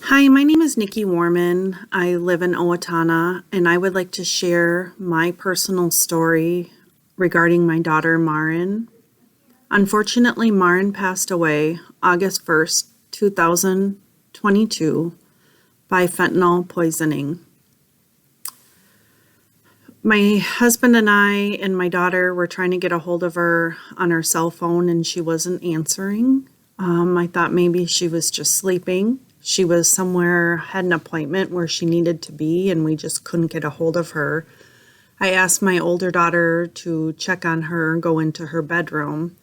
Hi, my name is Nikki Warman. I live in Owatonna, and I would like to share my personal story regarding my daughter, Marin. Unfortunately, Marin passed away August 1st, 2022, by fentanyl poisoning. My husband and I and my daughter were trying to get a hold of her on her cell phone, and she wasn't answering. I thought maybe she was just sleeping. She was somewhere, had an appointment where she needed to be, and we just couldn't get a hold of her. I asked my older daughter to check on her and go into her bedroom,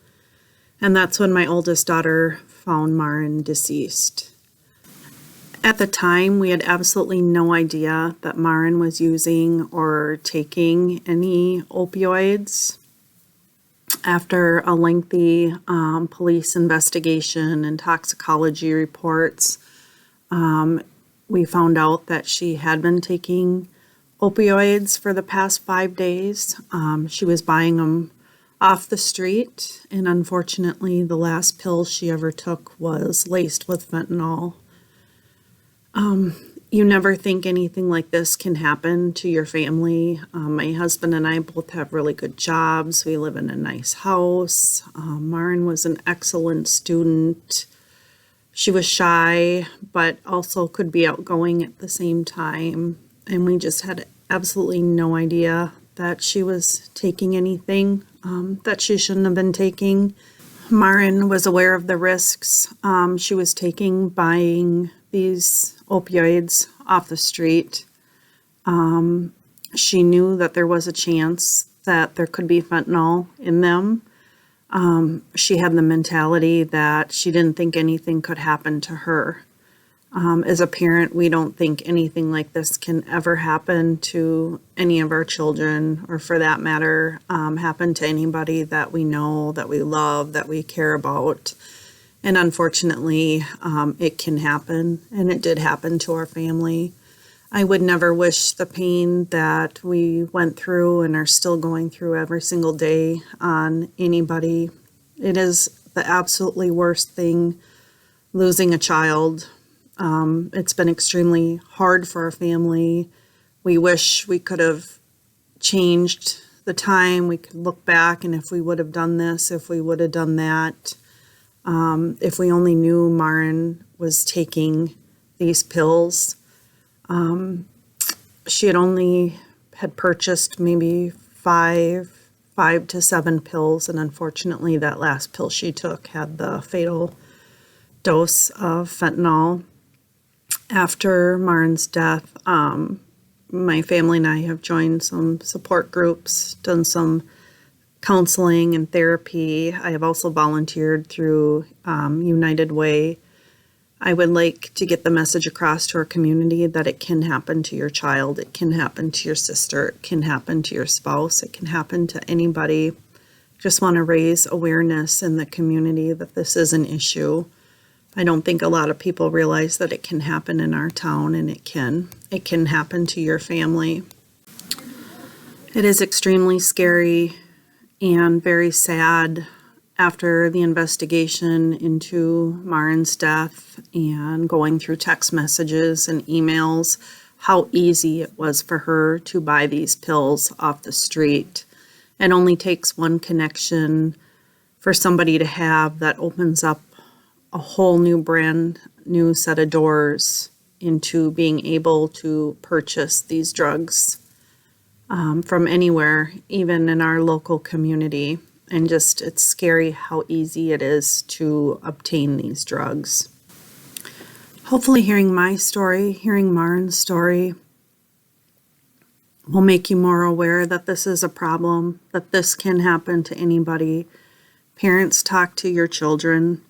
and that's when my oldest daughter found Marin deceased. At the time, we had absolutely no idea that Marin was using or taking any opioids. After a lengthy police investigation and toxicology reports, we found out that she had been taking opioids for the past 5 days. She was buying them off the street, and unfortunately, the last pill she ever took was laced with fentanyl. You never think anything like this can happen to your family. My husband and I both have really good jobs. We live in a nice house. Marin was an excellent student. She was shy, but also could be outgoing at the same time. And we just had absolutely no idea that she was taking anything that she shouldn't have been taking. Marin was aware of the risks she was taking buying these opioids off the street. She knew that there was a chance that there could be fentanyl in them. She had the mentality that she didn't think anything could happen to her. As a parent, we don't think anything like this can ever happen to any of our children, or for that matter, happen to anybody that we know, that we love, that we care about. And unfortunately, it can happen, and it did happen to our family. I would never wish the pain that we went through and are still going through every single day on anybody. It is the absolutely worst thing, losing a child. It's been extremely hard for our family. We wish we could have changed the time. We could look back, and if we would have done this, if we would have done that, if we only knew Marin was taking these pills. She had purchased maybe five to seven pills, and unfortunately that last pill she took had the fatal dose of fentanyl. After Marin's death, my family and I have joined some support groups, done some counseling and therapy. I have also volunteered through United Way. I would like to get the message across to our community that it can happen to your child, it can happen to your sister, it can happen to your spouse, it can happen to anybody. Just want to raise awareness in the community that this is an issue. I don't think a lot of people realize that it can happen in our town, and it can. It can happen to your family. It is extremely scary and very sad after the investigation into Marin's death and going through text messages and emails, how easy it was for her to buy these pills off the street. It only takes one connection for somebody to have that opens up a whole brand new set of doors into being able to purchase these drugs from anywhere, even in our local community. And just, it's scary how easy it is to obtain these drugs. Hopefully hearing my story, hearing Marin's story, will make you more aware that this is a problem, that this can happen to anybody. Parents, talk to your children.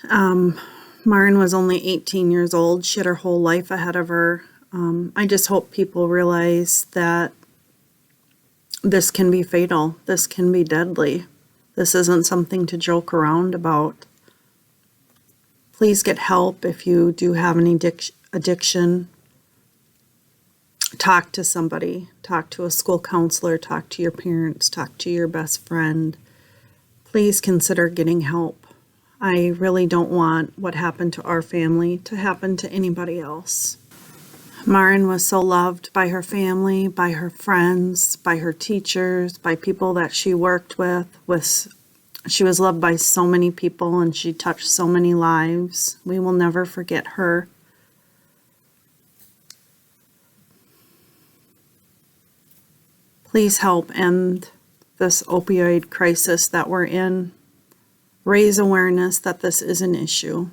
Marin was only 18 years old. She had her whole life ahead of her. I just hope people realize that this can be fatal. This can be deadly. This isn't something to joke around about. Please get help if you do have an addiction. Talk to somebody. Talk to a school counselor. Talk to your parents. Talk to your best friend. Please consider getting help. I really don't want what happened to our family to happen to anybody else. Marin was so loved by her family, by her friends, by her teachers, by people that she worked with. She was loved by so many people and she touched so many lives. We will never forget her. Please help end this opioid crisis that we're in. Raise awareness that this is an issue.